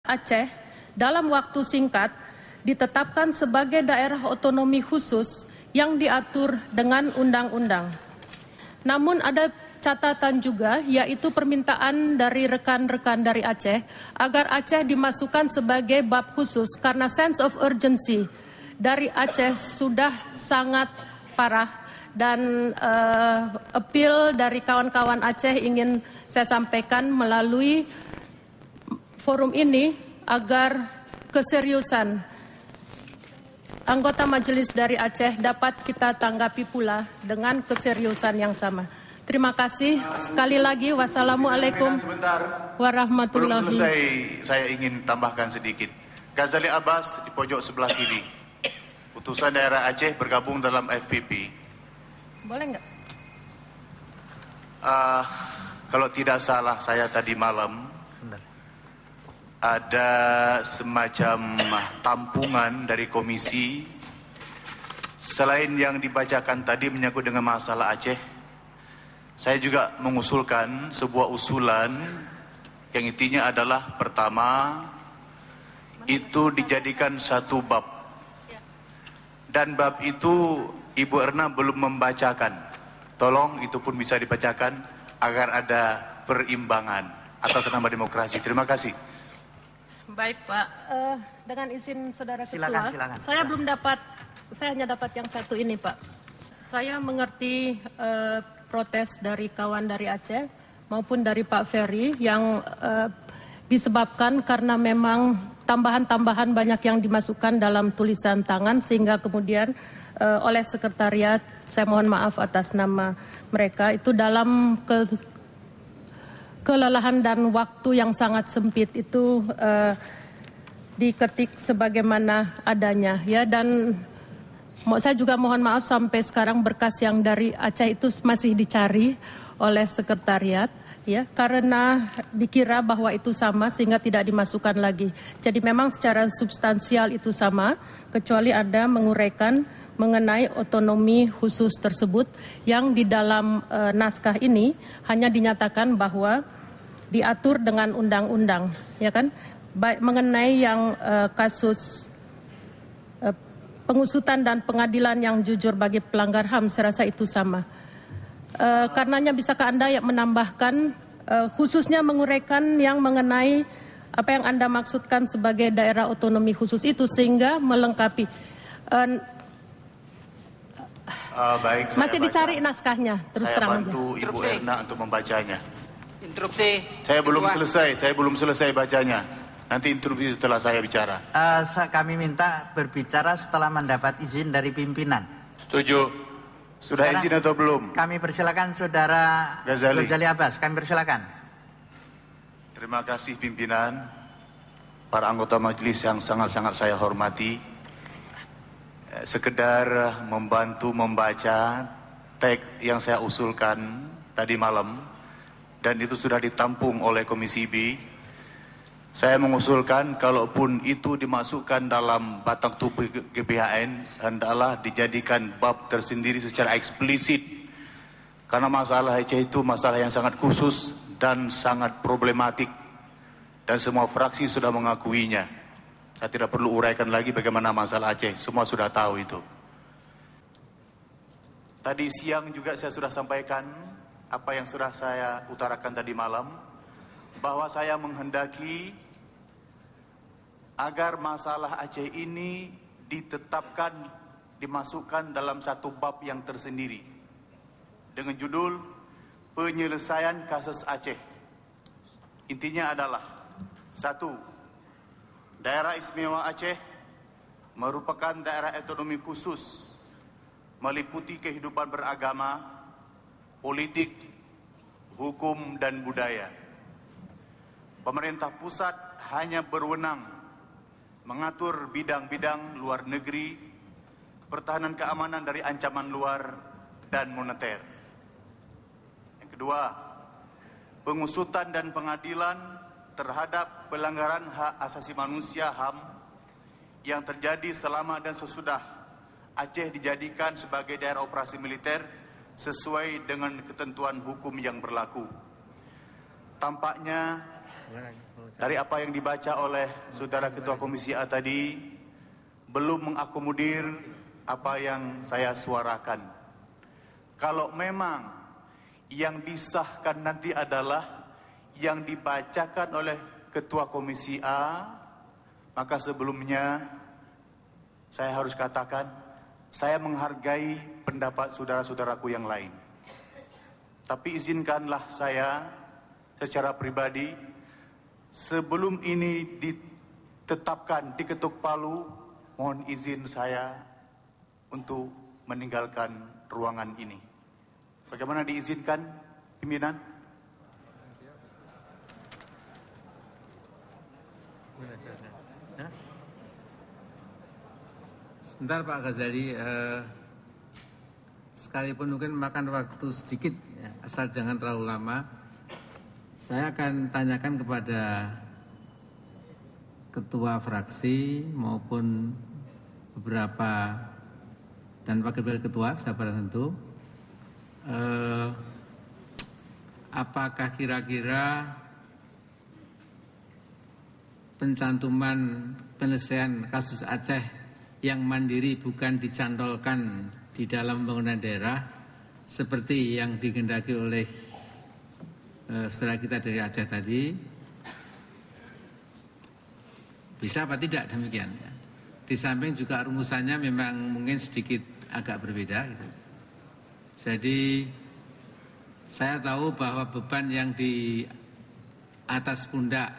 Aceh dalam waktu singkat ditetapkan sebagai daerah otonomi khusus yang diatur dengan undang-undang. Namun ada catatan juga, yaitu permintaan dari rekan-rekan dari Aceh agar Aceh dimasukkan sebagai bab khusus karena sense of urgency dari Aceh sudah sangat parah dan appeal dari kawan-kawan Aceh ingin saya sampaikan melalui forum ini agar keseriusan anggota majelis dari Aceh dapat kita tanggapi pula dengan keseriusan yang sama. Terima kasih sekali lagi. Wassalamualaikum warahmatullahi wabarakatuh. Belum selesai, saya ingin tambahkan sedikit. Ghazali Abbas di pojok sebelah kiri. Utusan daerah Aceh bergabung dalam FPP. Boleh nggak? Kalau tidak salah saya tadi malam ada semacam tampungan dari komisi. Selain yang dibacakan tadi menyangkut dengan masalah Aceh, saya juga mengusulkan sebuah usulan yang intinya adalah pertama, itu dijadikan satu bab. Dan bab itu Ibu Erna belum membacakan. Tolong itu pun bisa dibacakan agar ada perimbangan atas nama demokrasi. Terima kasih. Baik Pak, dengan izin Saudara Ketua, Silakan. saya hanya dapat yang satu ini Pak. Saya mengerti protes dari kawan dari Aceh maupun dari Pak Ferry yang disebabkan karena memang tambahan-tambahan banyak yang dimasukkan dalam tulisan tangan sehingga kemudian oleh sekretariat, saya mohon maaf atas nama mereka, itu dalam kelelahan dan waktu yang sangat sempit itu diketik sebagaimana adanya ya. Dan saya juga mohon maaf sampai sekarang berkas yang dari Aceh itu masih dicari oleh sekretariat ya, karena dikira bahwa itu sama sehingga tidak dimasukkan lagi. Jadi memang secara substansial itu sama, kecuali ada menguraikan mengenai otonomi khusus tersebut yang di dalam naskah ini hanya dinyatakan bahwa diatur dengan undang-undang, ya kan? Baik mengenai yang kasus pengusutan dan pengadilan yang jujur bagi pelanggar HAM, saya rasa itu sama. Karenanya bisakah Anda yang menambahkan khususnya menguraikan yang mengenai apa yang Anda maksudkan sebagai daerah otonomi khusus itu sehingga melengkapi. Baik, masih dicari naskahnya, terus terang aja. Saya bantu Ibu Erna untuk membacanya. Interupsi. Saya belum selesai bacanya. Nanti interupsi setelah saya bicara. Kami minta berbicara setelah mendapat izin dari pimpinan. Setuju. Sudah Sekarang izin atau belum? Kami persilakan Saudara Ghazali Abbas. Kami persilakan. Terima kasih pimpinan, para anggota majelis yang sangat-sangat saya hormati. Sekedar membantu membaca teks yang saya usulkan tadi malam, dan itu sudah ditampung oleh Komisi B. Saya mengusulkan kalaupun itu dimasukkan dalam batang tubuh GBHN, hendaklah dijadikan bab tersendiri secara eksplisit. Karena masalah Aceh itu masalah yang sangat khusus dan sangat problematik. Dan semua fraksi sudah mengakuinya. Saya tidak perlu uraikan lagi bagaimana masalah Aceh, semua sudah tahu itu. Tadi siang juga saya sudah sampaikan apa yang sudah saya utarakan tadi malam, bahwa saya menghendaki agar masalah Aceh ini ditetapkan, dimasukkan dalam satu bab yang tersendiri dengan judul penyelesaian kasus Aceh. Intinya adalah satu, daerah istimewa Aceh merupakan daerah otonomi khusus, meliputi kehidupan beragama, politik, hukum, dan budaya. Pemerintah pusat hanya berwenang mengatur bidang-bidang luar negeri, pertahanan keamanan dari ancaman luar, dan moneter. Yang kedua, pengusutan dan pengadilan terhadap pelanggaran hak asasi manusia HAM yang terjadi selama dan sesudah Aceh dijadikan sebagai daerah operasi militer sesuai dengan ketentuan hukum yang berlaku. Tampaknya Dari apa yang dibaca oleh Saudara Ketua Komisi A tadi, belum mengakomodir apa yang saya suarakan. Kalau memang yang disahkan nanti adalah yang dibacakan oleh Ketua Komisi A, maka sebelumnya saya harus katakan, saya menghargai pendapat saudara-saudaraku yang lain. Tapi izinkanlah saya secara pribadi, sebelum ini ditetapkan, diketuk palu, mohon izin saya untuk meninggalkan ruangan ini. Bagaimana diizinkan, pimpinan? Sebentar Pak Ghazali, sekalipun mungkin makan waktu sedikit, ya, asal jangan terlalu lama. Saya akan tanyakan kepada ketua fraksi maupun beberapa dan wakil ketua, siapa tentu. Apakah kira-kira pencantuman penyelesaian kasus Aceh yang mandiri bukan dicantolkan di dalam pembangunan daerah seperti yang dikehendaki oleh saudara kita dari Aceh tadi, bisa apa tidak demikian ya. Di samping juga rumusannya memang mungkin sedikit agak berbeda gitu. Jadi saya tahu bahwa beban yang di atas pundak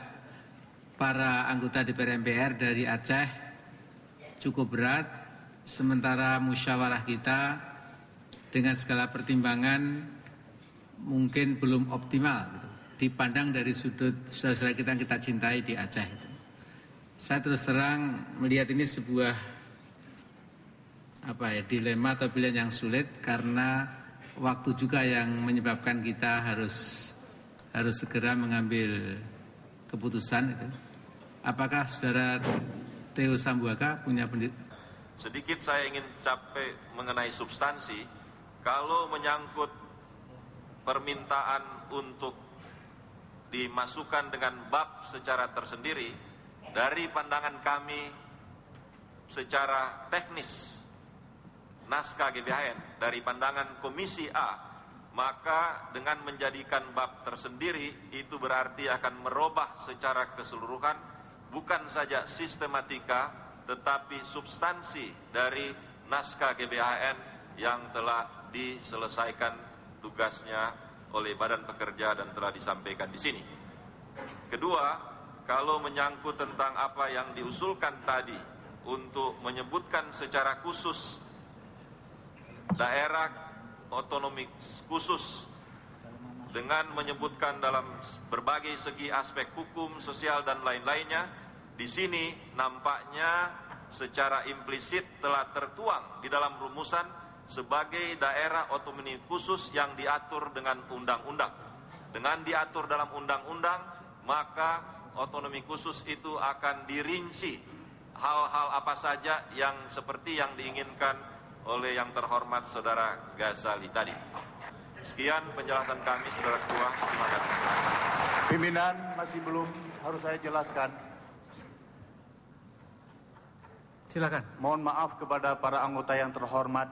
para anggota DPR MPR dari Aceh cukup berat, sementara musyawarah kita dengan segala pertimbangan mungkin belum optimal gitu, dipandang dari sudut saudara kita yang kita cintai di Aceh gitu. Saya terus terang melihat ini sebuah dilema atau pilihan yang sulit, karena waktu juga yang menyebabkan kita harus segera mengambil keputusan itu. Apakah saudara Theo Sambuaga punya Sedikit saya ingin mengenai substansi. Kalau menyangkut permintaan untuk dimasukkan dengan bab secara tersendiri, dari pandangan kami secara teknis naskah GBHN, dari pandangan Komisi A, maka dengan menjadikan bab tersendiri itu berarti akan merubah secara keseluruhan bukan saja sistematika tetapi substansi dari naskah GBHN yang telah diselesaikan tugasnya oleh Badan Pekerja dan telah disampaikan di sini. Kedua, kalau menyangkut tentang apa yang diusulkan tadi untuk menyebutkan secara khusus daerah otonomi khusus dengan menyebutkan dalam berbagai segi aspek hukum, sosial dan lain-lainnya, di sini nampaknya secara implisit telah tertuang di dalam rumusan sebagai daerah otonomi khusus yang diatur dengan undang-undang. Dengan diatur dalam undang-undang, maka otonomi khusus itu akan dirinci hal-hal apa saja yang seperti yang diinginkan oleh yang terhormat Saudara Ghazali tadi. Sekian penjelasan kami, Saudara Ketua. Terima kasih. Pimpinan, masih belum harus saya jelaskan. Silakan. Mohon maaf kepada para anggota yang terhormat.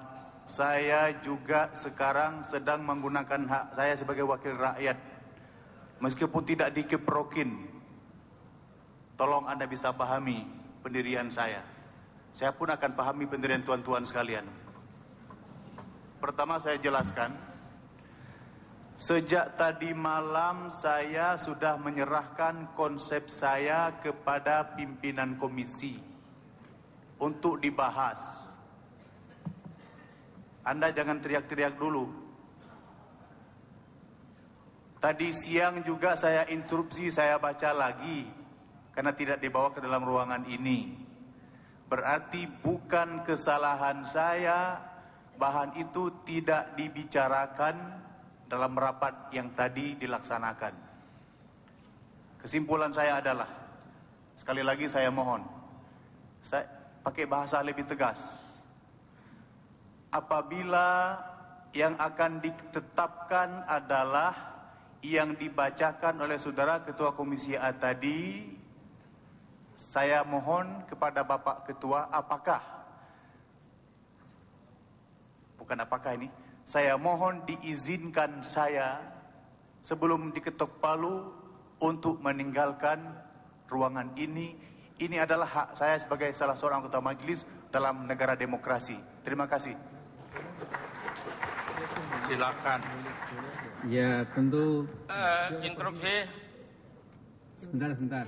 Saya juga sekarang sedang menggunakan hak saya sebagai wakil rakyat. Meskipun tidak dikeprokin, tolong Anda bisa pahami pendirian saya. Saya pun akan pahami pendirian tuan-tuan sekalian. Pertama saya jelaskan, sejak tadi malam saya sudah menyerahkan konsep saya kepada pimpinan komisi untuk dibahas. Anda jangan teriak-teriak dulu. Tadi siang juga saya interupsi, saya baca lagi karena tidak dibawa ke dalam ruangan ini. Berarti bukan kesalahan saya, bahan itu tidak dibicarakan dalam rapat yang tadi dilaksanakan. Kesimpulan saya adalah, sekali lagi saya mohon, saya pakai bahasa lebih tegas. Apabila yang akan ditetapkan adalah yang dibacakan oleh Saudara Ketua Komisi A tadi, saya mohon kepada Bapak Ketua, saya mohon diizinkan saya sebelum diketok palu untuk meninggalkan ruangan ini. Ini adalah hak saya sebagai salah seorang anggota majelis dalam negara demokrasi. Terima kasih. Silakan. Ya, tentu. Instruksi. Sebentar.